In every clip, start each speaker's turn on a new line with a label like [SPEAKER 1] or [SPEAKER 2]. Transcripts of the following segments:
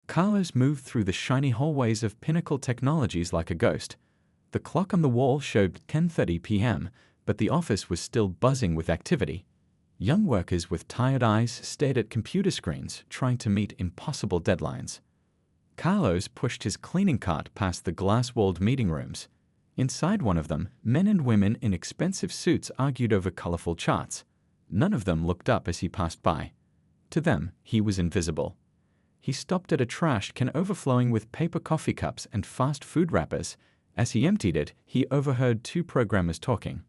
[SPEAKER 1] Carlos moved through the shiny hallways of Pinnacle Technologies like a ghost. The clock on the wall showed 10:30 p.m., but the office was still buzzing with activity. Young workers with tired eyes stared at computer screens, trying to meet impossible deadlines. Carlos pushed his cleaning cart past the glass-walled meeting rooms. Inside one of them, men and women in expensive suits argued over colorful charts. None of them looked up as he passed by. To them, he was invisible. He stopped at a trash can overflowing with paper coffee cups and fast food wrappers. As he emptied it, he overheard two programmers talking.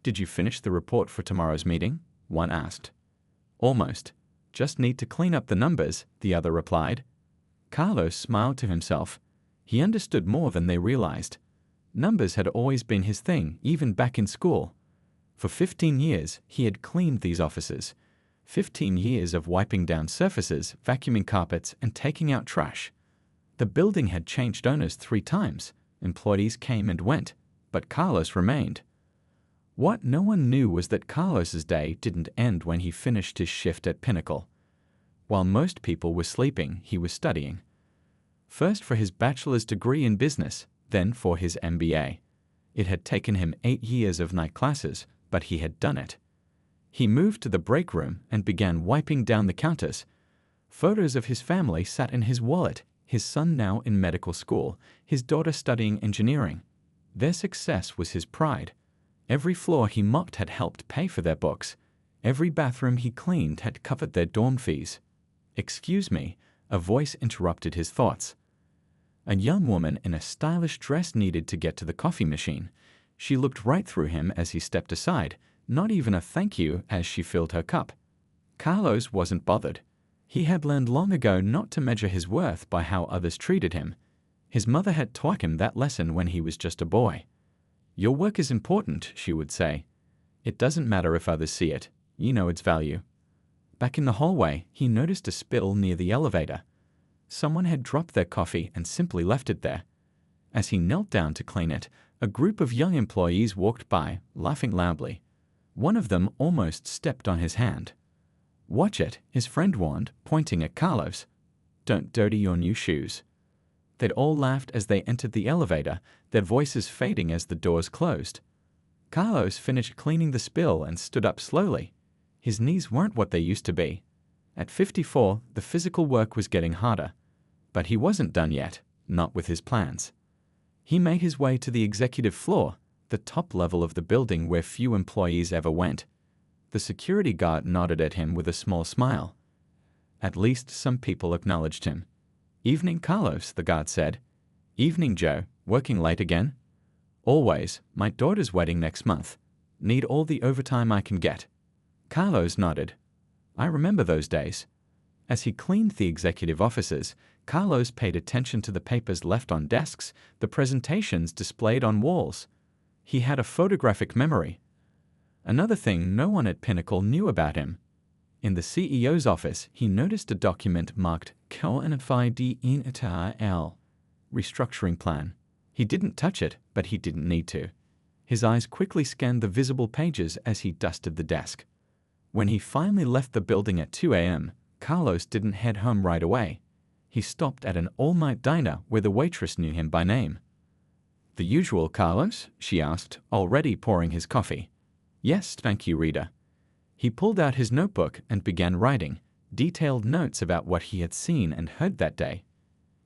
[SPEAKER 1] "Did you finish the report for tomorrow's meeting?" one asked. "Almost. Just need to clean up the numbers," the other replied. Carlos smiled to himself. He understood more than they realized. Numbers had always been his thing, even back in school. For 15 years, he had cleaned these offices. 15 years of wiping down surfaces, vacuuming carpets, and taking out trash. The building had changed owners 3 times. Employees came and went, but Carlos remained. What no one knew was that Carlos's day didn't end when he finished his shift at Pinnacle. While most people were sleeping, he was studying. First for his bachelor's degree in business, then for his MBA. It had taken him 8 years of night classes, but he had done it. He moved to the break room and began wiping down the counters. Photos of his family sat in his wallet, his son now in medical school, his daughter studying engineering. Their success was his pride. Every floor he mopped had helped pay for their books. Every bathroom he cleaned had covered their dorm fees. "Excuse me," a voice interrupted his thoughts. A young woman in a stylish dress needed to get to the coffee machine. She looked right through him as he stepped aside, not even a thank you as she filled her cup. Carlos wasn't bothered. He had learned long ago not to measure his worth by how others treated him. His mother had taught him that lesson when he was just a boy. "Your work is important," she would say. "It doesn't matter if others see it. You know its value." Back in the hallway, he noticed a spill near the elevator. Someone had dropped their coffee and simply left it there. As he knelt down to clean it, a group of young employees walked by, laughing loudly. One of them almost stepped on his hand. "Watch it," his friend warned, pointing at Carlos. "Don't dirty your new shoes." They'd all laughed as they entered the elevator, their voices fading as the doors closed. Carlos finished cleaning the spill and stood up slowly. His knees weren't what they used to be. At 54, the physical work was getting harder. But he wasn't done yet, not with his plans. He made his way to the executive floor, the top level of the building where few employees ever went. The security guard nodded at him with a small smile. At least some people acknowledged him. "Evening, Carlos," the guard said. "Evening, Joe. Working late again?" "Always. My daughter's wedding next month. Need all the overtime I can get." Carlos nodded. "I remember those days." As he cleaned the executive offices, Carlos paid attention to the papers left on desks, the presentations displayed on walls. He had a photographic memory. Another thing no one at Pinnacle knew about him. In the CEO's office, he noticed a document marked "Confidential Restructuring Plan." He didn't touch it, but he didn't need to. His eyes quickly scanned the visible pages as he dusted the desk. When he finally left the building at 2 a.m., Carlos didn't head home right away. He stopped at an all-night diner where the waitress knew him by name. "The usual, Carlos?" she asked, already pouring his coffee. "Yes, thank you, Rita." He pulled out his notebook and began writing, detailed notes about what he had seen and heard that day.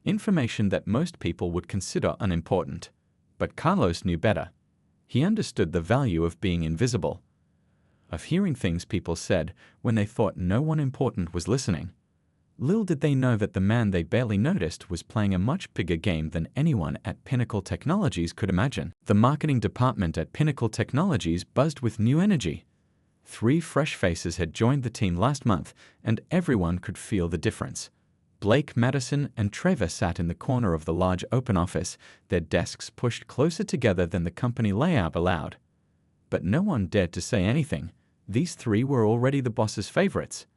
[SPEAKER 1] Information that most people would consider unimportant. But Carlos knew better. He understood the value of being invisible, of hearing things people said when they thought no one important was listening. Little did they know that the man they barely noticed was playing a much bigger game than anyone at Pinnacle Technologies could imagine. The marketing department at Pinnacle Technologies buzzed with new energy. 3 fresh faces had joined the team last month, and everyone could feel the difference. Blake, Madison, and Trevor sat in the corner of the large open office, their desks pushed closer together than the company layout allowed. But no one dared to say anything. These 3 were already the boss's favorites.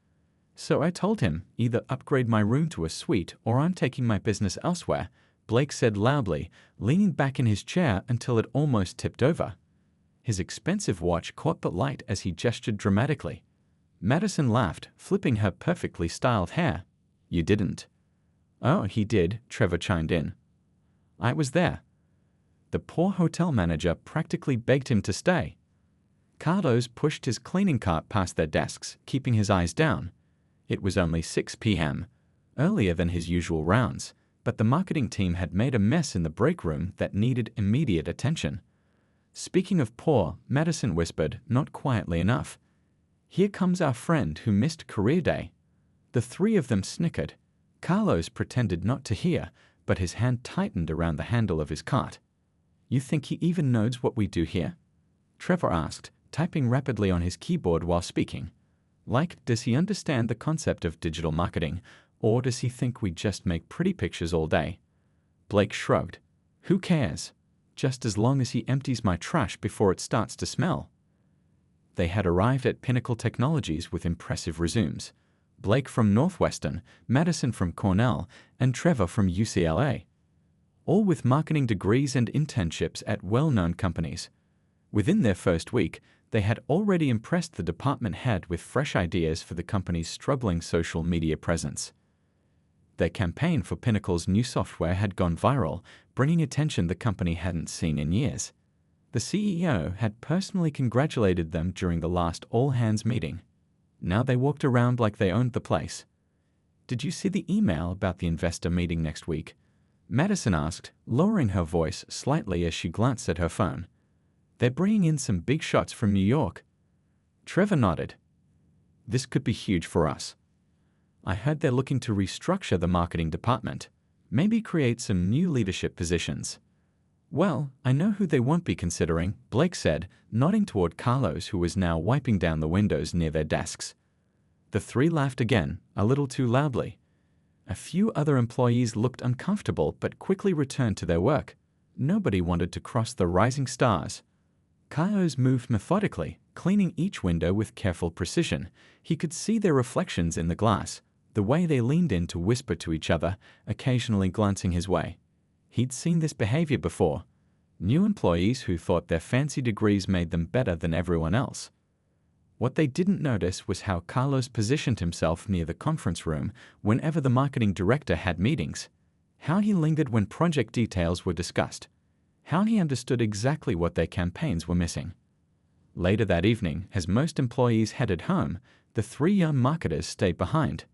[SPEAKER 1] "So I told him, either upgrade my room to a suite or I'm taking my business elsewhere," Blake said loudly, leaning back in his chair until it almost tipped over. His expensive watch caught the light as he gestured dramatically. Madison laughed, flipping her perfectly styled hair. "You didn't." "Oh, he did," Trevor chimed in. "I was there." The poor hotel manager practically begged him to stay. Carlos pushed his cleaning cart past their desks, keeping his eyes down. It was only 6 p.m., earlier than his usual rounds, but the marketing team had made a mess in the break room that needed immediate attention. "Speaking of poor," Madison whispered, not quietly enough, "here comes our friend who missed career day." The three of them snickered. Carlos pretended not to hear, but his hand tightened around the handle of his cart. "You think he even knows what we do here?" Trevor asked, typing rapidly on his keyboard while speaking. "Like, does he understand the concept of digital marketing, or does he think we just make pretty pictures all day?" Blake shrugged. "Who cares? Just as long as he empties my trash before it starts to smell." They had arrived at Pinnacle Technologies with impressive resumes. Blake from Northwestern, Madison from Cornell, and Trevor from UCLA. All with marketing degrees and internships at well-known companies. Within their first week, they had already impressed the department head with fresh ideas for the company's struggling social media presence. Their campaign for Pinnacle's new software had gone viral, bringing attention the company hadn't seen in years. The CEO had personally congratulated them during the last all-hands meeting. Now they walked around like they owned the place. "Did you see the email about the investor meeting next week?" Madison asked, lowering her voice slightly as she glanced at her phone. "They're bringing in some big shots from New York." Trevor nodded. "This could be huge for us. I heard they're looking to restructure the marketing department, maybe create some new leadership positions." "Well, I know who they won't be considering," Blake said, nodding toward Carlos, who was now wiping down the windows near their desks. The three laughed again, a little too loudly. A few other employees looked uncomfortable but quickly returned to their work. Nobody wanted to cross the rising stars. Carlos moved methodically, cleaning each window with careful precision. He could see their reflections in the glass, the way they leaned in to whisper to each other, occasionally glancing his way. He'd seen this behavior before. New employees who thought their fancy degrees made them better than everyone else. What they didn't notice was how Carlos positioned himself near the conference room whenever the marketing director had meetings, how he lingered when project details were discussed, how he understood exactly what their campaigns were missing. Later that evening, as most employees headed home, the three young marketers stayed behind.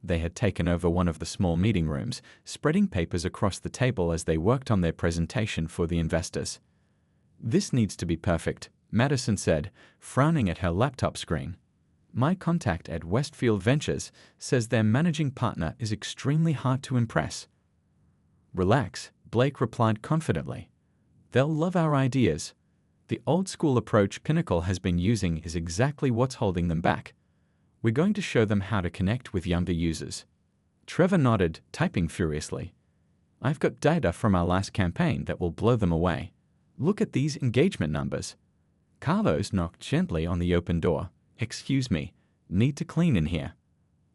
[SPEAKER 1] They had taken over one of the small meeting rooms, spreading papers across the table as they worked on their presentation for the investors. "This needs to be perfect," Madison said, frowning at her laptop screen. "My contact at Westfield Ventures says their managing partner is extremely hard to impress." "Relax," Blake replied confidently. "They'll love our ideas. The old-school approach Pinnacle has been using is exactly what's holding them back. We're going to show them how to connect with younger users." Trevor nodded, typing furiously. "I've got data from our last campaign that will blow them away. Look at these engagement numbers." Carlos knocked gently on the open door. "Excuse me, need to clean in here."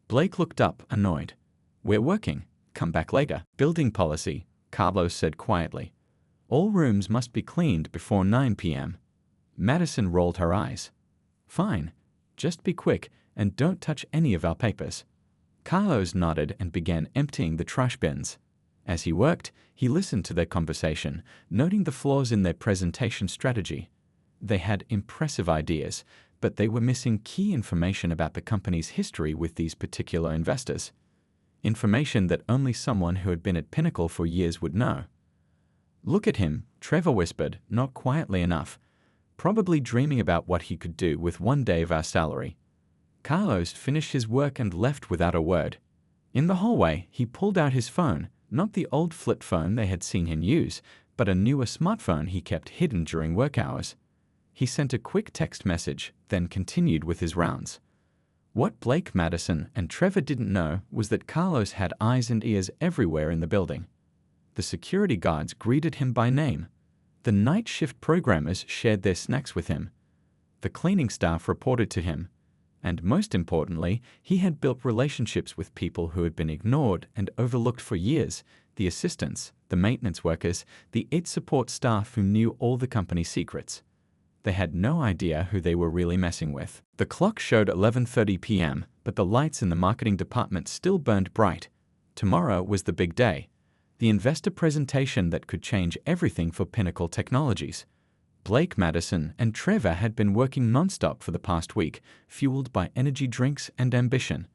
[SPEAKER 1] Blake looked up, annoyed. "We're working. Come back later." "Building policy," Carlos said quietly. "All rooms must be cleaned before 9 p.m. Madison rolled her eyes. "Fine. Just be quick and don't touch any of our papers." Carlos nodded and began emptying the trash bins. As he worked, he listened to their conversation, noting the flaws in their presentation strategy. They had impressive ideas, but they were missing key information about the company's history with these particular investors. Information that only someone who had been at Pinnacle for years would know. "Look at him," Trevor whispered, not quietly enough. "Probably dreaming about what he could do with one day of our salary." Carlos finished his work and left without a word. In the hallway, he pulled out his phone, not the old flip phone they had seen him use, but a newer smartphone he kept hidden during work hours. He sent a quick text message, then continued with his rounds. What Blake, Madison, and Trevor didn't know was that Carlos had eyes and ears everywhere in the building. The security guards greeted him by name. The night shift programmers shared their snacks with him. The cleaning staff reported to him. And most importantly, he had built relationships with people who had been ignored and overlooked for years, the assistants, the maintenance workers, the IT support staff who knew all the company's secrets. They had no idea who they were really messing with. The clock showed 11:30 p.m., but the lights in the marketing department still burned bright. Tomorrow was the big day, the investor presentation that could change everything for Pinnacle Technologies. Blake, Madison, and Trevor had been working nonstop for the past week, fueled by energy drinks and ambition.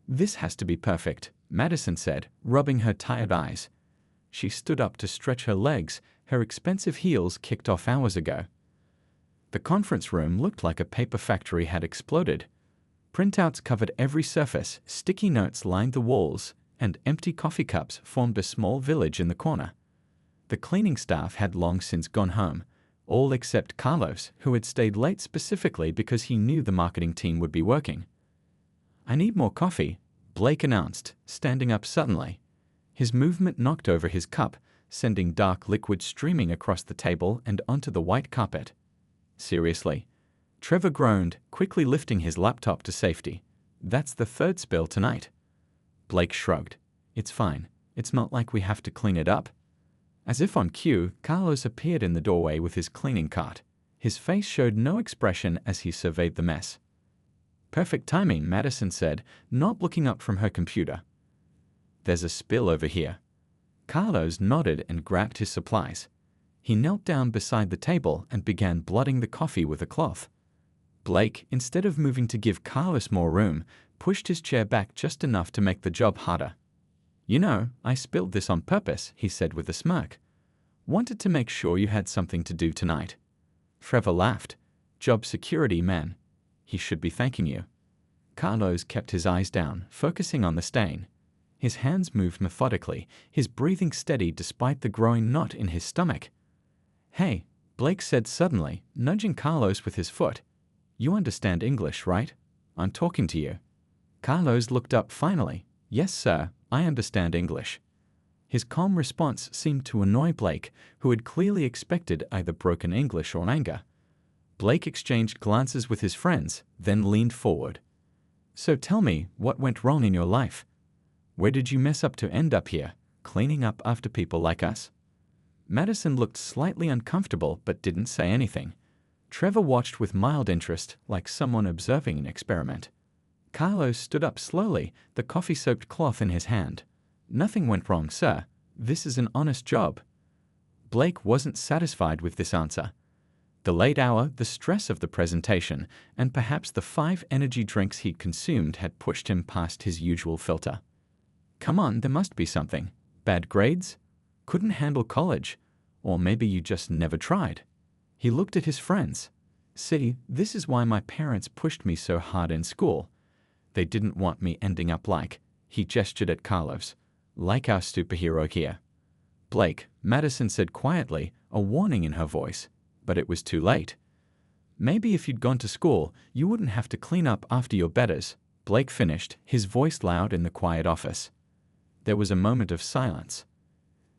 [SPEAKER 1] "This has to be perfect," Madison said, rubbing her tired eyes. She stood up to stretch her legs, her expensive heels kicked off hours ago. The conference room looked like a paper factory had exploded. Printouts covered every surface, sticky notes lined the walls, and empty coffee cups formed a small village in the corner. The cleaning staff had long since gone home, all except Carlos, who had stayed late specifically because he knew the marketing team would be working. "I need more coffee," Blake announced, standing up suddenly. His movement knocked over his cup, sending dark liquid streaming across the table and onto the white carpet. "Seriously?" Trevor groaned, quickly lifting his laptop to safety. "That's the third spill tonight." Blake shrugged. "It's fine. It's not like we have to clean it up." As if on cue, Carlos appeared in the doorway with his cleaning cart. His face showed no expression as he surveyed the mess. "Perfect timing," Madison said, not looking up from her computer. "There's a spill over here." Carlos nodded and grabbed his supplies. He knelt down beside the table and began blotting the coffee with a cloth. Blake, instead of moving to give Carlos more room, pushed his chair back just enough to make the job harder. "You know, I spilled this on purpose," he said with a smirk. "Wanted to make sure you had something to do tonight." Trevor laughed. "Job security, man. He should be thanking you." Carlos kept his eyes down, focusing on the stain. His hands moved methodically, his breathing steady despite the growing knot in his stomach. "Hey," Blake said suddenly, nudging Carlos with his foot. "You understand English, right? I'm talking to you." Carlos looked up finally. "Yes, sir, I understand English." His calm response seemed to annoy Blake, who had clearly expected either broken English or anger. Blake exchanged glances with his friends, then leaned forward. "So tell me, what went wrong in your life? Where did you mess up to end up here, cleaning up after people like us?" Madison looked slightly uncomfortable but didn't say anything. Trevor watched with mild interest, like someone observing an experiment. Carlos stood up slowly, the coffee-soaked cloth in his hand. "Nothing went wrong, sir. This is an honest job." Blake wasn't satisfied with this answer. The late hour, the stress of the presentation, and perhaps the 5 energy drinks he'd consumed had pushed him past his usual filter. "Come on, there must be something. Bad grades? Couldn't handle college? Or maybe you just never tried." He looked at his friends. "See, this is why my parents pushed me so hard in school. They didn't want me ending up like," he gestured at Carlos, "like our superhero here." "Blake," Madison said quietly, a warning in her voice, but it was too late. "Maybe if you'd gone to school, you wouldn't have to clean up after your betters," Blake finished, his voice loud in the quiet office. There was a moment of silence.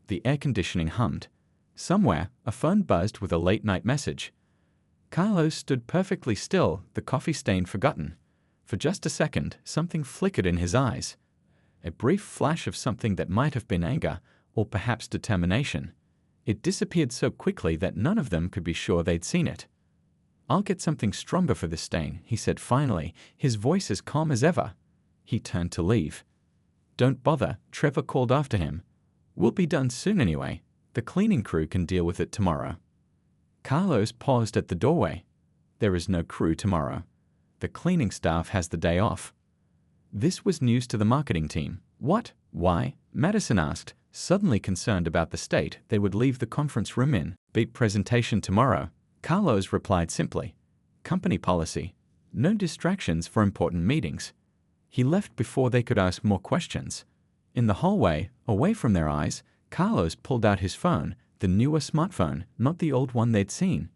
[SPEAKER 1] The air conditioning hummed. Somewhere, a phone buzzed with a late-night message. Carlos stood perfectly still, the coffee stain forgotten. For just a second, something flickered in his eyes. A brief flash of something that might have been anger, or perhaps determination. It disappeared so quickly that none of them could be sure they'd seen it. "I'll get something stronger for this stain," he said finally, his voice as calm as ever. He turned to leave. "Don't bother," Trevor called after him. "We'll be done soon anyway. The cleaning crew can deal with it tomorrow." Carlos paused at the doorway. "There is no crew tomorrow. The cleaning staff has the day off." This was news to the marketing team. "What? Why?" Madison asked, suddenly concerned about the state they would leave the conference room in. "Big presentation tomorrow." Carlos replied simply. "Company policy. No distractions for important meetings." He left before they could ask more questions. In the hallway, away from their eyes, Carlos pulled out his phone, the newer smartphone, not the old one they'd seen.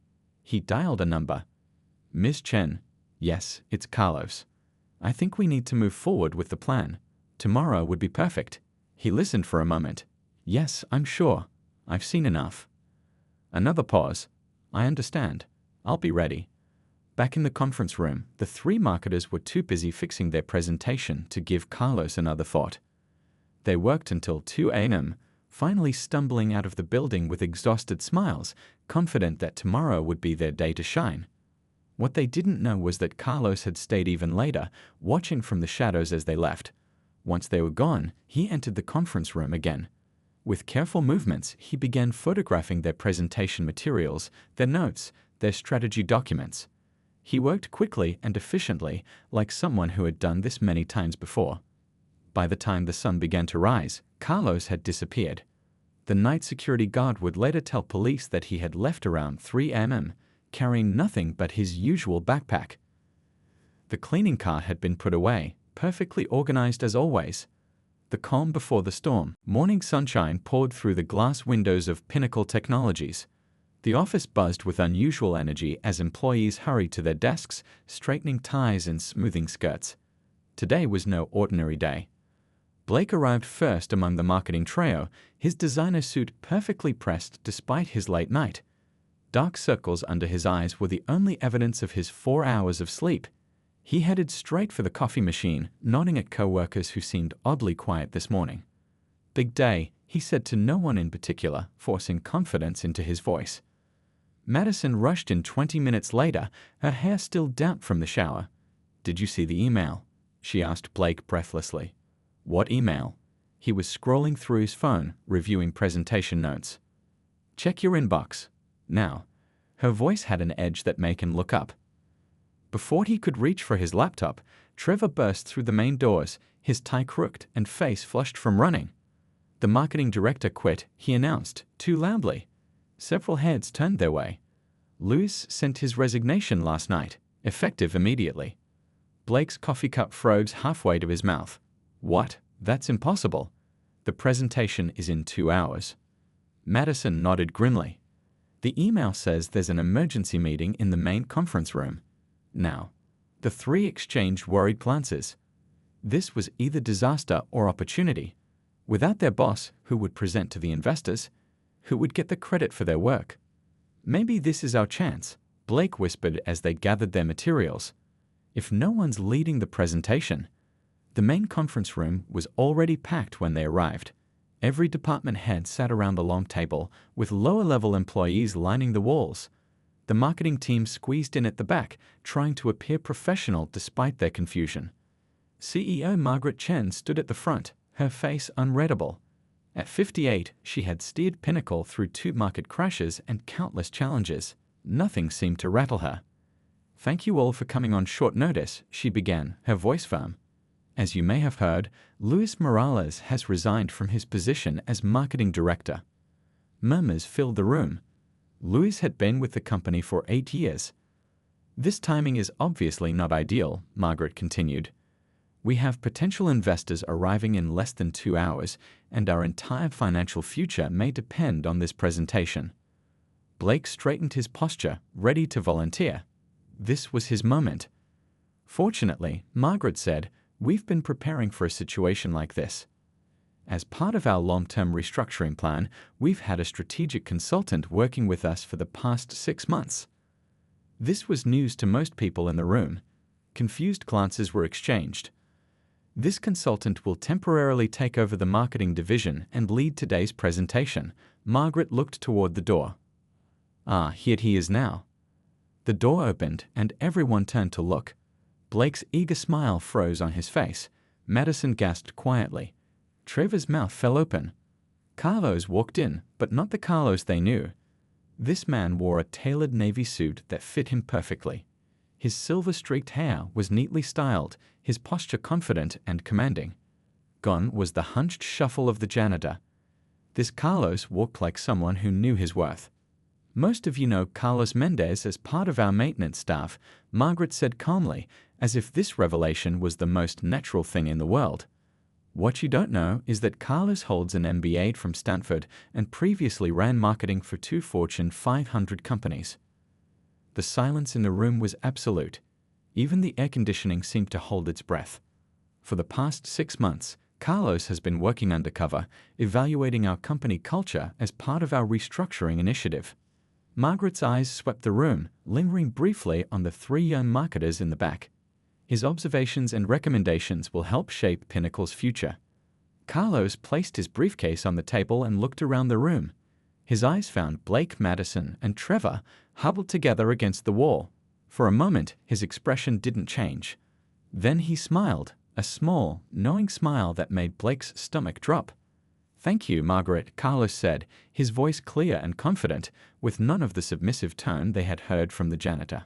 [SPEAKER 1] He dialed a number. "Ms. Chen." "Yes, it's Carlos. I think we need to move forward with the plan. Tomorrow would be perfect." He listened for a moment. "Yes, I'm sure. I've seen enough." Another pause. "I understand. I'll be ready." Back in the conference room, the 3 marketers were too busy fixing their presentation to give Carlos another thought. They worked until 2 a.m., finally stumbling out of the building with exhausted smiles, confident that tomorrow would be their day to shine. What they didn't know was that Carlos had stayed even later, watching from the shadows as they left. Once they were gone, he entered the conference room again. With careful movements, he began photographing their presentation materials, their notes, their strategy documents. He worked quickly and efficiently, like someone who had done this many times before. By the time the sun began to rise, Carlos had disappeared. The night security guard would later tell police that he had left around 3 a.m., carrying nothing but his usual backpack. The cleaning cart had been put away, perfectly organized as always. The calm before the storm, morning sunshine poured through the glass windows of Pinnacle Technologies. The office buzzed with unusual energy as employees hurried to their desks, straightening ties and smoothing skirts. Today was no ordinary day. Blake arrived first among the marketing trio, his designer suit perfectly pressed despite his late night. Dark circles under his eyes were the only evidence of his 4 hours of sleep. He headed straight for the coffee machine, nodding at co-workers who seemed oddly quiet this morning. "Big day," he said to no one in particular, forcing confidence into his voice. Madison rushed in 20 minutes later, her hair still damp from the shower. "Did you see the email?" she asked Blake breathlessly. "What email?" He was scrolling through his phone, reviewing presentation notes. "Check your inbox. Now." Her voice had an edge that made him look up. Before he could reach for his laptop, Trevor burst through the main doors, his tie crooked and face flushed from running. "The marketing director quit," he announced, too loudly. Several heads turned their way. "Luis sent his resignation last night, effective immediately." Blake's coffee cup froze halfway to his mouth. "What? That's impossible. The presentation is in 2 hours." Madison nodded grimly. "The email says there's an emergency meeting in the main conference room. Now." The three exchanged worried glances. This was either disaster or opportunity. Without their boss, who would present to the investors? Who would get the credit for their work? "Maybe this is our chance," Blake whispered as they gathered their materials. "If no one's leading the presentation." The main conference room was already packed when they arrived. Every department head sat around the long table, with lower-level employees lining the walls. The marketing team squeezed in at the back, trying to appear professional despite their confusion. CEO Margaret Chen stood at the front, her face unreadable. At 58, she had steered Pinnacle through 2 market crashes and countless challenges. Nothing seemed to rattle her. "Thank you all for coming on short notice," she began, her voice firm. "As you may have heard, Luis Morales has resigned from his position as marketing director." Murmurs filled the room. Luis had been with the company for 8 years. "This timing is obviously not ideal," Margaret continued. "We have potential investors arriving in less than 2 hours, and our entire financial future may depend on this presentation." Blake straightened his posture, ready to volunteer. This was his moment. "Fortunately," Margaret said, "we've been preparing for a situation like this. As part of our long-term restructuring plan, we've had a strategic consultant working with us for the past 6 months." This was news to most people in the room. Confused glances were exchanged. "This consultant will temporarily take over the marketing division and lead today's presentation." Margaret looked toward the door. "Ah, here he is now." The door opened, and everyone turned to look. Blake's eager smile froze on his face. Madison gasped quietly. Trevor's mouth fell open. Carlos walked in, but not the Carlos they knew. This man wore a tailored navy suit that fit him perfectly. His silver-streaked hair was neatly styled, his posture confident and commanding. Gone was the hunched shuffle of the janitor. This Carlos walked like someone who knew his worth. "Most of you know Carlos Mendez as part of our maintenance staff," Margaret said calmly, as if this revelation was the most natural thing in the world. "What you don't know is that Carlos holds an MBA from Stanford and previously ran marketing for 2 Fortune 500 companies." The silence in the room was absolute. Even the air conditioning seemed to hold its breath. For the past 6 months, Carlos has been working undercover, evaluating our company culture as part of our restructuring initiative. Margaret's eyes swept the room, lingering briefly on the 3 young marketers in the back. His observations and recommendations will help shape Pinnacle's future. Carlos placed his briefcase on the table and looked around the room. His eyes found Blake, Madison, and Trevor huddled together against the wall. For a moment, his expression didn't change. Then he smiled, a small, knowing smile that made Blake's stomach drop. "Thank you, Margaret," Carlos said, his voice clear and confident, with none of the submissive tone they had heard from the janitor.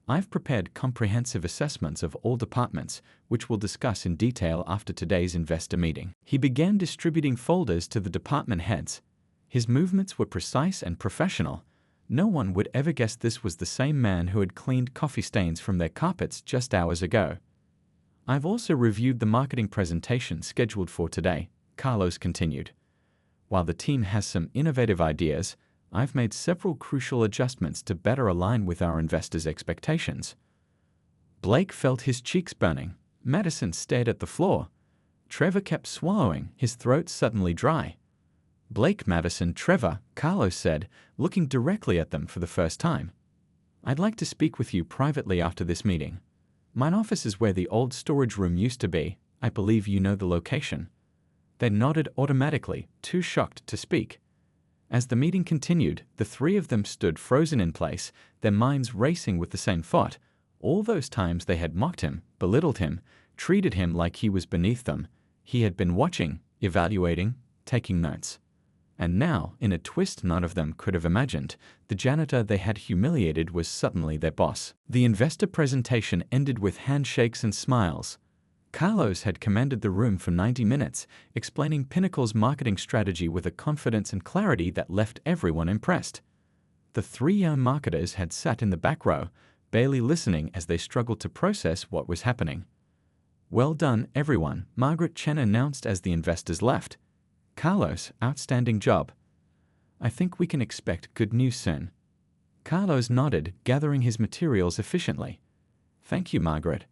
[SPEAKER 1] "I've prepared comprehensive assessments of all departments, which we'll discuss in detail after today's investor meeting." He began distributing folders to the department heads. His movements were precise and professional. No one would ever guess this was the same man who had cleaned coffee stains from their carpets just hours ago. "I've also reviewed the marketing presentation scheduled for today," Carlos continued. "While the team has some innovative ideas, I've made several crucial adjustments to better align with our investors' expectations." Blake felt his cheeks burning. Madison stared at the floor. Trevor kept swallowing, his throat suddenly dry. "Blake, Madison, Trevor," Carlos said, looking directly at them for the first time. "I'd like to speak with you privately after this meeting. My office is where the old storage room used to be. I believe you know the location." They nodded automatically, too shocked to speak. As the meeting continued, the three of them stood frozen in place, their minds racing with the same thought. All those times they had mocked him, belittled him, treated him like he was beneath them. He had been watching, evaluating, taking notes. And now, in a twist none of them could have imagined, the janitor they had humiliated was suddenly their boss. The investor presentation ended with handshakes and smiles. Carlos had commanded the room for 90 minutes, explaining Pinnacle's marketing strategy with a confidence and clarity that left everyone impressed. The three young marketers had sat in the back row, barely listening as they struggled to process what was happening. "Well done, everyone," Margaret Chen announced as the investors left. "Carlos, outstanding job. I think we can expect good news soon." Carlos nodded, gathering his materials efficiently. "Thank you, Margaret.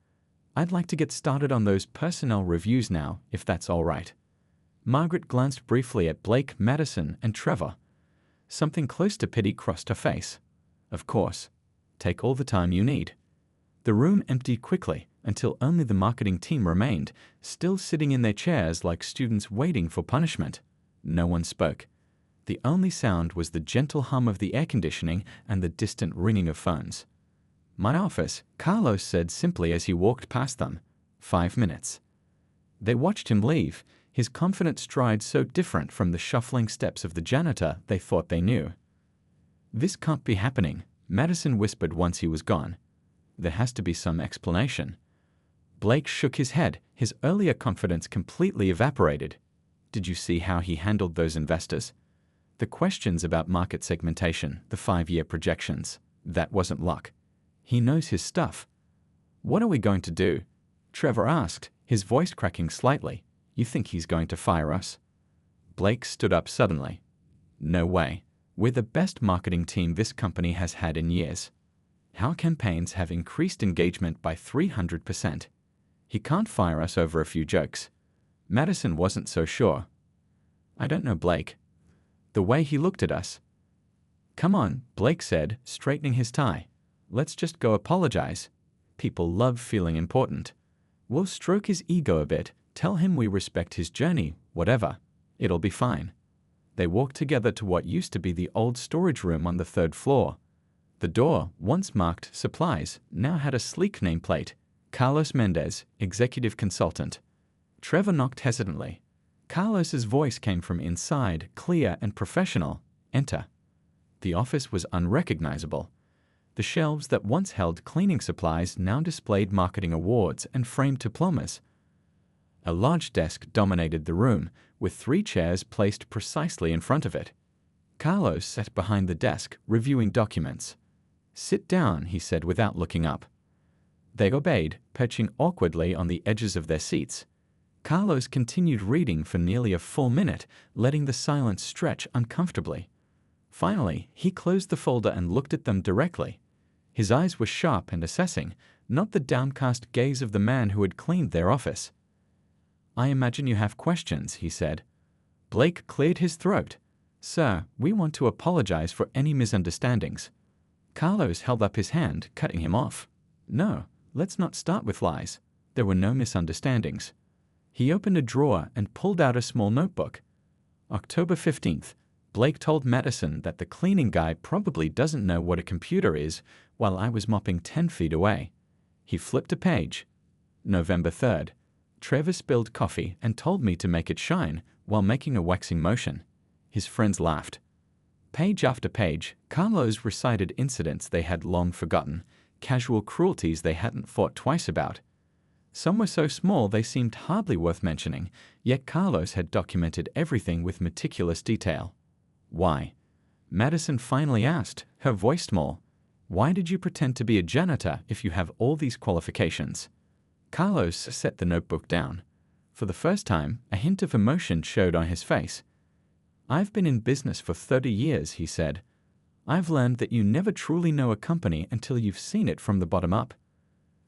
[SPEAKER 1] I'd like to get started on those personnel reviews now, if that's all right." Margaret glanced briefly at Blake, Madison, and Trevor. Something close to pity crossed her face. "Of course. Take all the time you need." The room emptied quickly, until only the marketing team remained, still sitting in their chairs like students waiting for punishment. No one spoke. The only sound was the gentle hum of the air conditioning and the distant ringing of phones. "My office," Carlos said simply as he walked past them. 5 minutes. They watched him leave, his confident stride so different from the shuffling steps of the janitor they thought they knew. "This can't be happening," Madison whispered once he was gone. "There has to be some explanation." Blake shook his head, his earlier confidence completely evaporated. "Did you see how he handled those investors? The questions about market segmentation, the 5-year projections, that wasn't luck. He knows his stuff." "What are we going to do?" Trevor asked, his voice cracking slightly. "You think he's going to fire us?" Blake stood up suddenly. "No way. We're the best marketing team this company has had in years. Our campaigns have increased engagement by 300%. He can't fire us over a few jokes." Madison wasn't so sure. "I don't know Blake. The way he looked at us." "Come on," Blake said, straightening his tie. "Let's just go apologize. People love feeling important. We'll stroke his ego a bit, tell him we respect his journey, whatever. It'll be fine." They walked together to what used to be the old storage room on the 3rd floor. The door, once marked Supplies, now had a sleek nameplate. Carlos Mendez, Executive Consultant. Trevor knocked hesitantly. Carlos's voice came from inside, clear and professional. "Enter." The office was unrecognizable. The shelves that once held cleaning supplies now displayed marketing awards and framed diplomas. A large desk dominated the room, with 3 chairs placed precisely in front of it. Carlos sat behind the desk, reviewing documents. "Sit down," he said without looking up. They obeyed, perching awkwardly on the edges of their seats. Carlos continued reading for nearly a full minute, letting the silence stretch uncomfortably. Finally, he closed the folder and looked at them directly. His eyes were sharp and assessing, not the downcast gaze of the man who had cleaned their office. "I imagine you have questions," he said. Blake cleared his throat. "Sir, we want to apologize for any misunderstandings." Carlos held up his hand, cutting him off. "No, let's not start with lies. There were no misunderstandings." He opened a drawer and pulled out a small notebook. October 15th, Blake told Madison that the cleaning guy probably doesn't know what a computer is while I was mopping 10 feet away. He flipped a page. November 3rd, Trevor spilled coffee and told me to make it shine while making a waxing motion. His friends laughed. Page after page, Carlos recited incidents they had long forgotten, casual cruelties they hadn't thought twice about. Some were so small they seemed hardly worth mentioning, yet Carlos had documented everything with meticulous detail. Why? Madison finally asked, her voice small. Why did you pretend to be a janitor if you have all these qualifications? Carlos set the notebook down. For the first time, a hint of emotion showed on his face. I've been in business for 30 years, he said. I've learned that you never truly know a company until you've seen it from the bottom up.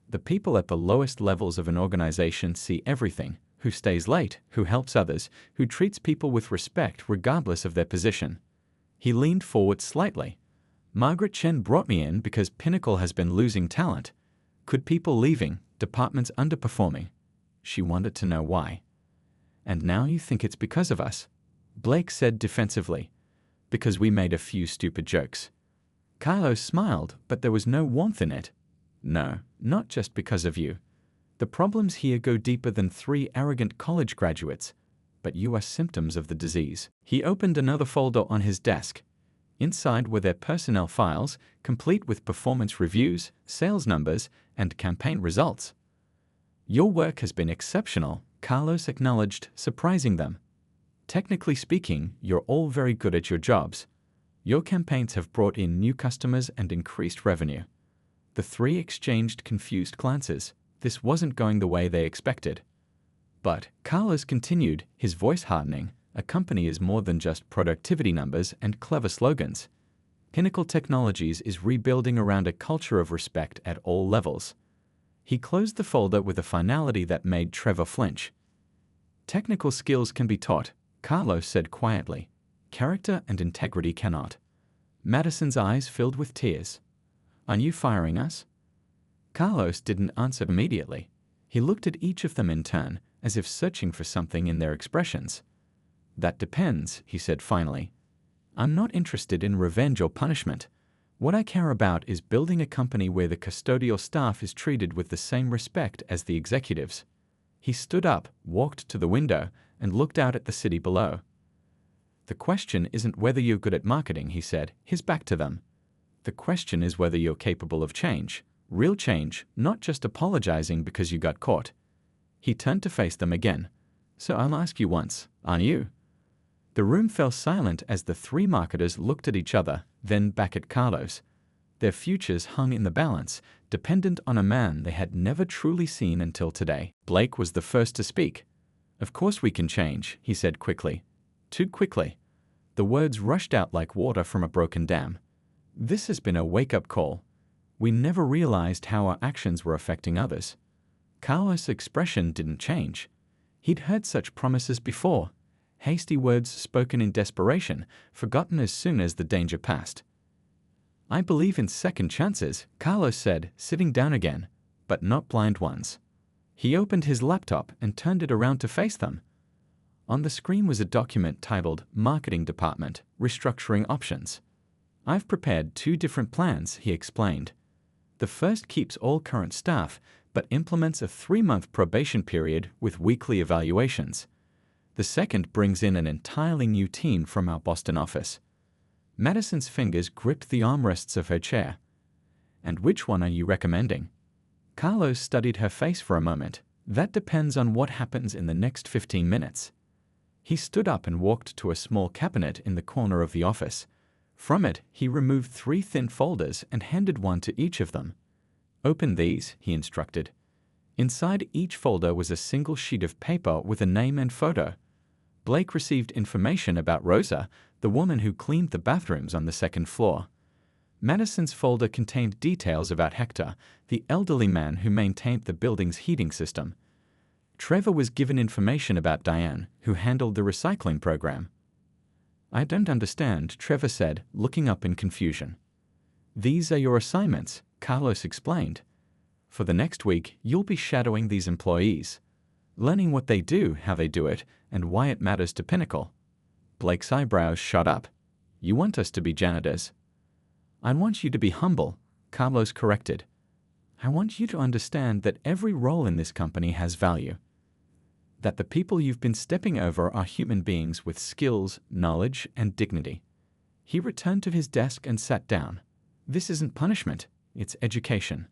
[SPEAKER 1] The people at the lowest levels of an organization see everything: who stays late, who helps others, who treats people with respect regardless of their position. He leaned forward slightly. Margaret Chen brought me in because Pinnacle has been losing talent. Could people leaving, departments underperforming? She wanted to know why. And now you think it's because of us? Blake said defensively. Because we made a few stupid jokes. Carlos smiled, but there was no warmth in it. No, not just because of you. The problems here go deeper than 3 arrogant college graduates, but you are symptoms of the disease. He opened another folder on his desk. Inside were their personnel files, complete with performance reviews, sales numbers, and campaign results. Your work has been exceptional, Carlos acknowledged, surprising them. Technically speaking, you're all very good at your jobs. Your campaigns have brought in new customers and increased revenue. The 3 exchanged confused glances. This wasn't going the way they expected. But, Carlos continued, his voice hardening, a company is more than just productivity numbers and clever slogans. Pinnacle Technologies is rebuilding around a culture of respect at all levels. He closed the folder with a finality that made Trevor flinch. Technical skills can be taught, Carlos said quietly. Character and integrity cannot. Madison's eyes filled with tears. Are you firing us? Carlos didn't answer immediately. He looked at each of them in turn, as if searching for something in their expressions. That depends, he said finally. I'm not interested in revenge or punishment. What I care about is building a company where the custodial staff is treated with the same respect as the executives. He stood up, walked to the window, and looked out at the city below. The question isn't whether you're good at marketing, he said, his back to them. The question is whether you're capable of change, real change, not just apologizing because you got caught. He turned to face them again. So I'll ask you once, aren't you? The room fell silent as the 3 marketers looked at each other, then back at Carlos. Their futures hung in the balance, dependent on a man they had never truly seen until today. Blake was the first to speak. Of course we can change, he said quickly. Too quickly. The words rushed out like water from a broken dam. This has been a wake-up call. We never realized how our actions were affecting others. Carlos' expression didn't change. He'd heard such promises before. Hasty words spoken in desperation, forgotten as soon as the danger passed. I believe in second chances, Carlos said, sitting down again, but not blind ones. He opened his laptop and turned it around to face them. On the screen was a document titled Marketing Department, Restructuring Options. I've prepared 2 different plans, he explained. The first keeps all current staff, but implements a 3-month probation period with weekly evaluations. The second brings in an entirely new team from our Boston office. Madison's fingers gripped the armrests of her chair. And which one are you recommending? Carlos studied her face for a moment. That depends on what happens in the next 15 minutes. He stood up and walked to a small cabinet in the corner of the office. From it, he removed 3 thin folders and handed one to each of them. Open these, he instructed. Inside each folder was a single sheet of paper with a name and photo. Blake received information about Rosa, the woman who cleaned the bathrooms on the 2nd floor. Madison's folder contained details about Hector, the elderly man who maintained the building's heating system. Trevor was given information about Diane, who handled the recycling program. I don't understand, Trevor said, looking up in confusion. These are your assignments, Carlos explained. For the next week, you'll be shadowing these employees, learning what they do, how they do it, and why it matters to Pinnacle. Blake's eyebrows shot up. You want us to be janitors? I want you to be humble, Carlos corrected. I want you to understand that every role in this company has value. That the people you've been stepping over are human beings with skills, knowledge, and dignity. He returned to his desk and sat down. This isn't punishment, it's education.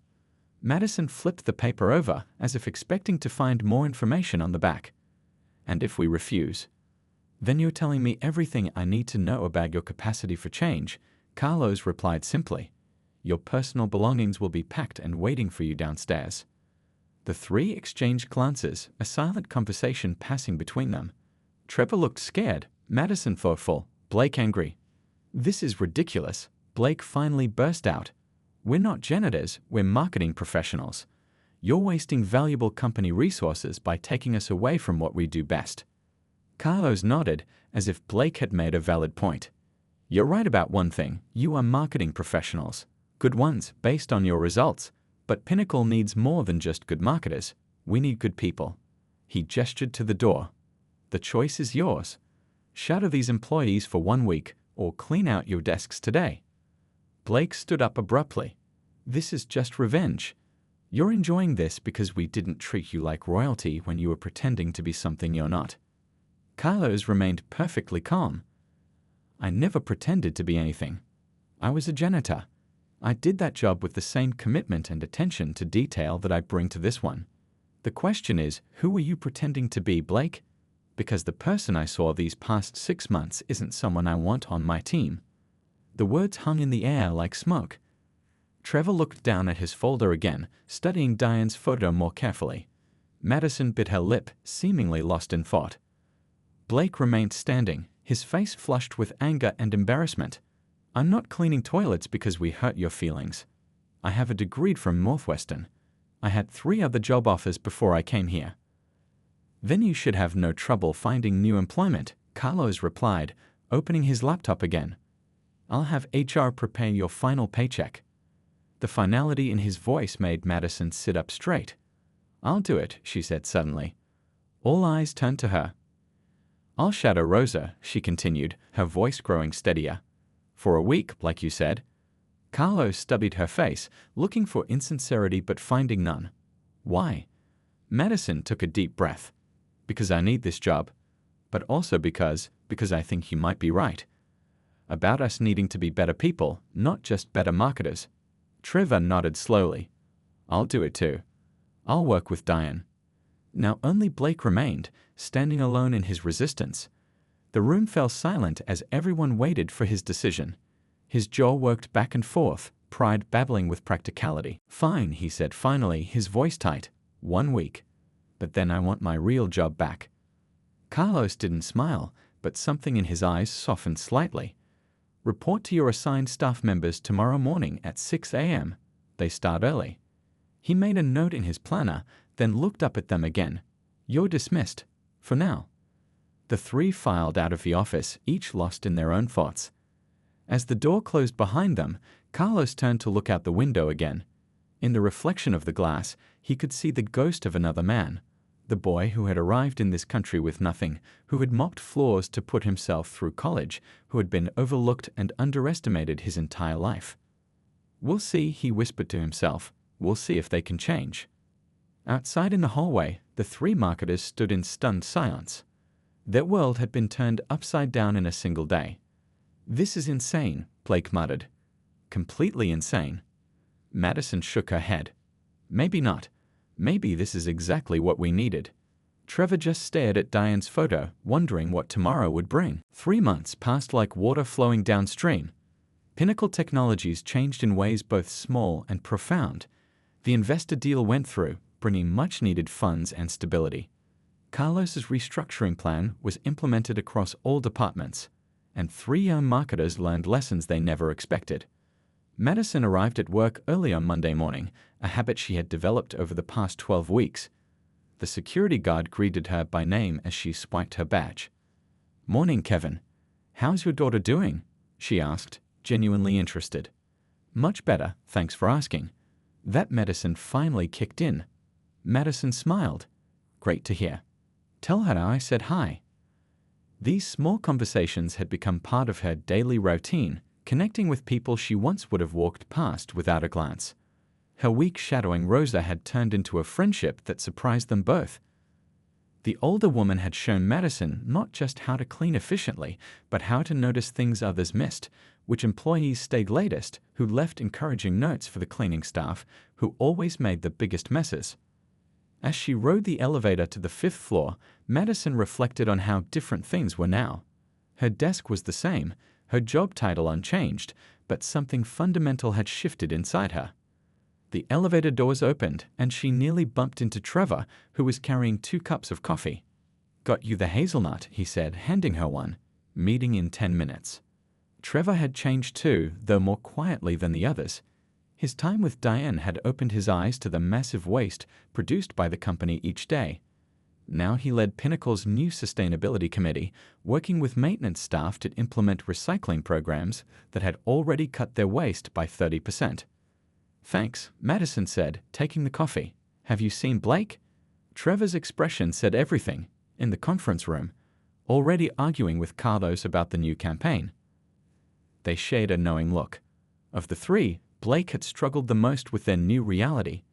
[SPEAKER 1] Madison flipped the paper over as if expecting to find more information on the back. And if we refuse? Then you're telling me everything I need to know about your capacity for change, Carlos replied simply. Your personal belongings will be packed and waiting for you downstairs. The three exchanged glances, a silent conversation passing between them. Trevor looked scared, Madison thoughtful, Blake angry. This is ridiculous, Blake finally burst out. We're not janitors, we're marketing professionals. You're wasting valuable company resources by taking us away from what we do best. Carlos nodded, as if Blake had made a valid point. You're right about one thing, you are marketing professionals. Good ones, based on your results. But Pinnacle needs more than just good marketers. We need good people. He gestured to the door. The choice is yours. Shadow these employees for 1 week, or clean out your desks today. Blake stood up abruptly. This is just revenge. You're enjoying this because we didn't treat you like royalty when you were pretending to be something you're not. Carlos remained perfectly calm. I never pretended to be anything. I was a janitor. I did that job with the same commitment and attention to detail that I bring to this one. The question is, who were you pretending to be, Blake? Because the person I saw these past 6 months isn't someone I want on my team. The words hung in the air like smoke. Trevor looked down at his folder again, studying Diane's photo more carefully. Madison bit her lip, seemingly lost in thought. Blake remained standing, his face flushed with anger and embarrassment. I'm not cleaning toilets because we hurt your feelings. I have a degree from Northwestern. I had 3 other job offers before I came here. Then you should have no trouble finding new employment, Carlos replied, opening his laptop again. I'll have HR prepare your final paycheck. The finality in his voice made Madison sit up straight. I'll do it, she said suddenly. All eyes turned to her. I'll shadow Rosa, she continued, her voice growing steadier. For a week, like you said. Carlos studied her face, looking for insincerity but finding none. Why? Madison took a deep breath. Because I need this job. But also because I think you might be right. About us needing to be better people, not just better marketers. Trevor nodded slowly. I'll do it too. I'll work with Diane. Now only Blake remained, standing alone in his resistance. The room fell silent as everyone waited for his decision. His jaw worked back and forth, pride babbling with practicality. Fine, he said finally, his voice tight. 1 week. But then I want my real job back. Carlos didn't smile, but something in his eyes softened slightly. Report to your assigned staff members tomorrow morning at 6 a.m. They start early. He made a note in his planner, then looked up at them again. You're dismissed. For now. The 3 filed out of the office, each lost in their own thoughts. As the door closed behind them, Carlos turned to look out the window again. In the reflection of the glass, he could see the ghost of another man. The boy who had arrived in this country with nothing, who had mopped floors to put himself through college, who had been overlooked and underestimated his entire life. We'll see, he whispered to himself. We'll see if they can change. Outside in the hallway, the 3 marketers stood in stunned silence. Their world had been turned upside down in a single day. This is insane, Blake muttered. Completely insane. Madison shook her head. Maybe not. Maybe this is exactly what we needed. Trevor just stared at Diane's photo, wondering what tomorrow would bring. 3 months passed like water flowing downstream. Pinnacle Technologies changed in ways both small and profound. The investor deal went through, bringing much-needed funds and stability. Carlos's restructuring plan was implemented across all departments, and 3 young marketers learned lessons they never expected. Madison arrived at work early on Monday morning, a habit she had developed over the past 12 weeks. The security guard greeted her by name as she swiped her badge. Morning, Kevin. How's your daughter doing? She asked, genuinely interested. Much better, thanks for asking. That medicine finally kicked in. Madison smiled. Great to hear. Tell her I said hi. These small conversations had become part of her daily routine, connecting with people she once would have walked past without a glance. Her week shadowing Rosa had turned into a friendship that surprised them both. The older woman had shown Madison not just how to clean efficiently, but how to notice things others missed, which employees stayed latest, who left encouraging notes for the cleaning staff, who always made the biggest messes. As she rode the elevator to the 5th floor, Madison reflected on how different things were now. Her desk was the same, her job title unchanged, but something fundamental had shifted inside her. The elevator doors opened, and she nearly bumped into Trevor, who was carrying 2 cups of coffee. "Got you the hazelnut," he said, handing her one. "Meeting in 10 minutes. Trevor had changed too, though more quietly than the others. His time with Diane had opened his eyes to the massive waste produced by the company each day. Now he led Pinnacle's new sustainability committee, working with maintenance staff to implement recycling programs that had already cut their waste by 30%. "Thanks," Madison said, taking the coffee. "Have you seen Blake?" Trevor's expression said everything. In the conference room, already arguing with Carlos about the new campaign. They shared a knowing look. Of the 3, Blake had struggled the most with their new reality.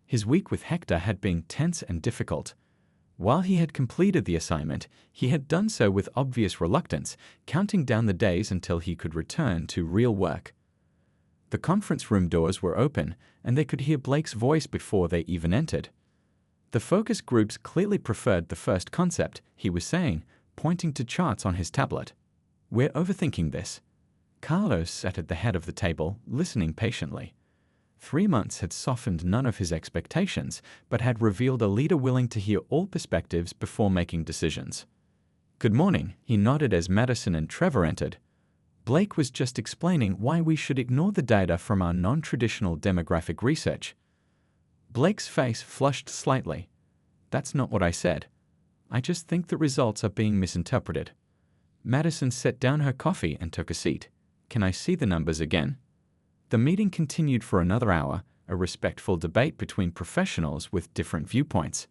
[SPEAKER 1] His week with Hector had been tense and difficult. While he had completed the assignment, he had done so with obvious reluctance, counting down the days until he could return to real work. The conference room doors were open, and they could hear Blake's voice before they even entered. The focus groups clearly preferred the first concept, he was saying, pointing to charts on his tablet. "We're overthinking this." Carlos sat at the head of the table, listening patiently. 3 months had softened none of his expectations, but had revealed a leader willing to hear all perspectives before making decisions. "Good morning," he nodded as Madison and Trevor entered. Blake was just explaining why we should ignore the data from our non-traditional demographic research. Blake's face flushed slightly. "That's not what I said. I just think the results are being misinterpreted." Madison set down her coffee and took a seat. "Can I see the numbers again?" The meeting continued for another hour, a respectful debate between professionals with different viewpoints.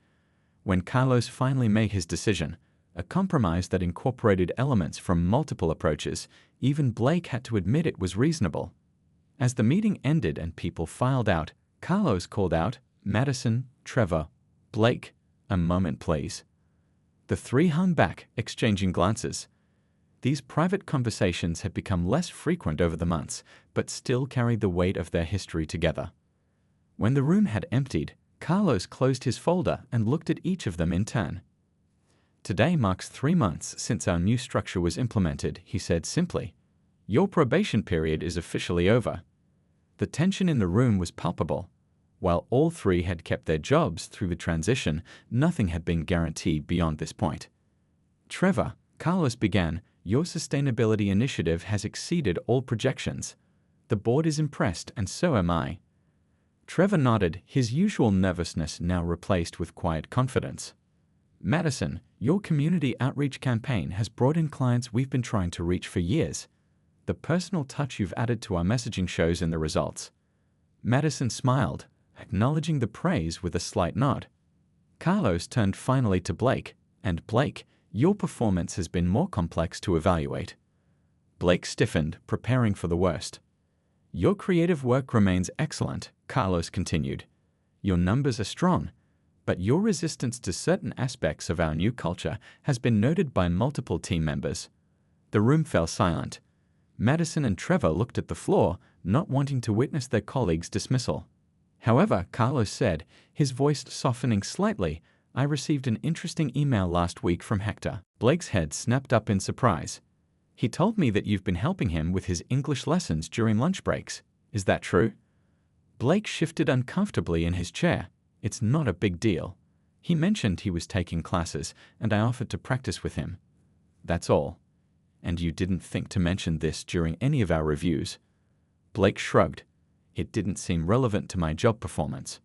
[SPEAKER 1] When Carlos finally made his decision, a compromise that incorporated elements from multiple approaches, even Blake had to admit it was reasonable. As the meeting ended and people filed out, Carlos called out, "Madison, Trevor, Blake, a moment please." The 3 hung back, exchanging glances. These private conversations had become less frequent over the months, but still carried the weight of their history together. When the room had emptied, Carlos closed his folder and looked at each of them in turn. "Today marks 3 months since our new structure was implemented," he said simply. "Your probation period is officially over." The tension in the room was palpable. While all 3 had kept their jobs through the transition, nothing had been guaranteed beyond this point. "Trevor," Carlos began, "your sustainability initiative has exceeded all projections. The board is impressed, and so am I." Trevor nodded, his usual nervousness now replaced with quiet confidence. "Madison, your community outreach campaign has brought in clients we've been trying to reach for years. The personal touch you've added to our messaging shows in the results." Madison smiled, acknowledging the praise with a slight nod. Carlos turned finally to Blake, and "Blake, your performance has been more complex to evaluate." Blake stiffened, preparing for the worst. "Your creative work remains excellent," Carlos continued. "Your numbers are strong, but your resistance to certain aspects of our new culture has been noted by multiple team members." The room fell silent. Madison and Trevor looked at the floor, not wanting to witness their colleagues' dismissal. However, Carlos said, his voice softening slightly, "I received an interesting email last week from Hector." Blake's head snapped up in surprise. "He told me that you've been helping him with his English lessons during lunch breaks. Is that true?" Blake shifted uncomfortably in his chair. "It's not a big deal. He mentioned he was taking classes, and I offered to practice with him. That's all. And you didn't think to mention this during any of our reviews." Blake shrugged. "It didn't seem relevant to my job performance."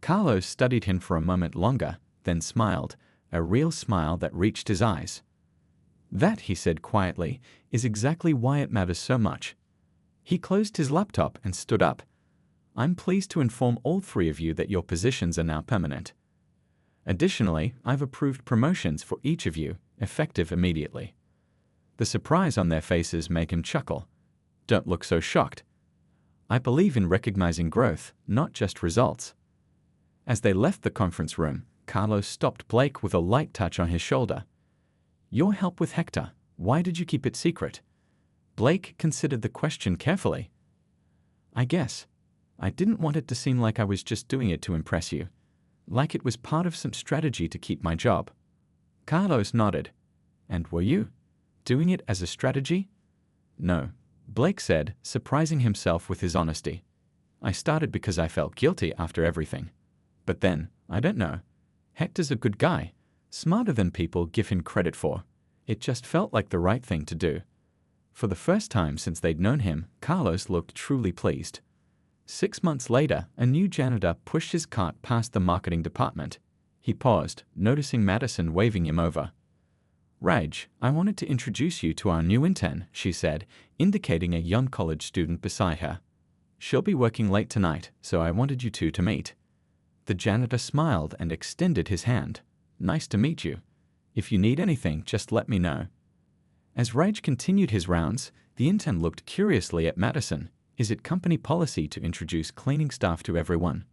[SPEAKER 1] Carlos studied him for a moment longer, then smiled, a real smile that reached his eyes. "That," he said quietly, "is exactly why it matters so much." He closed his laptop and stood up. "I'm pleased to inform all 3 of you that your positions are now permanent. Additionally, I've approved promotions for each of you, effective immediately." The surprise on their faces made him chuckle. "Don't look so shocked. I believe in recognizing growth, not just results." As they left the conference room, Carlos stopped Blake with a light touch on his shoulder. "Your help with Hector, why did you keep it secret?" Blake considered the question carefully. "I guess I didn't want it to seem like I was just doing it to impress you. Like it was part of some strategy to keep my job." Carlos nodded. "And were you doing it as a strategy?" "No," Blake said, surprising himself with his honesty. "I started because I felt guilty after everything. But then, I don't know. Hector's a good guy, smarter than people give him credit for. It just felt like the right thing to do." For the first time since they'd known him, Carlos looked truly pleased. 6 months later, a new janitor pushed his cart past the marketing department. He paused, noticing Madison waving him over. "Raj, I wanted to introduce you to our new intern," she said, indicating a young college student beside her. "She'll be working late tonight, so I wanted you two to meet." The janitor smiled and extended his hand. "Nice to meet you. If you need anything, just let me know." As Raj continued his rounds, the intern looked curiously at Madison. "Is it company policy to introduce cleaning staff to everyone?"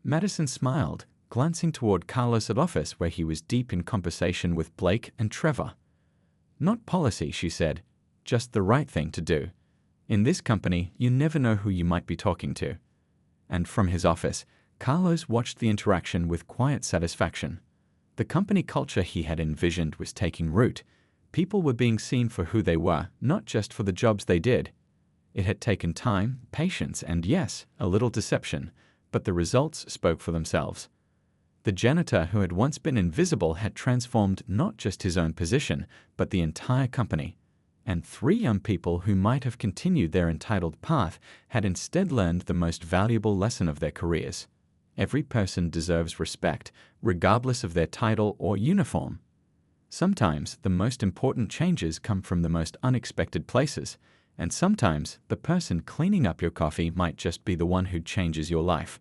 [SPEAKER 1] Madison smiled, glancing toward Carlos' office where he was deep in conversation with Blake and Trevor. "Not policy," she said, "just the right thing to do. In this company, you never know who you might be talking to." And from his office, Carlos watched the interaction with quiet satisfaction. The company culture he had envisioned was taking root. People were being seen for who they were, not just for the jobs they did. It had taken time, patience, and yes, a little deception, but the results spoke for themselves. The janitor who had once been invisible had transformed not just his own position, but the entire company. And 3 young people who might have continued their entitled path had instead learned the most valuable lesson of their careers. Every person deserves respect, regardless of their title or uniform. Sometimes the most important changes come from the most unexpected places, and sometimes the person cleaning up your coffee might just be the one who changes your life.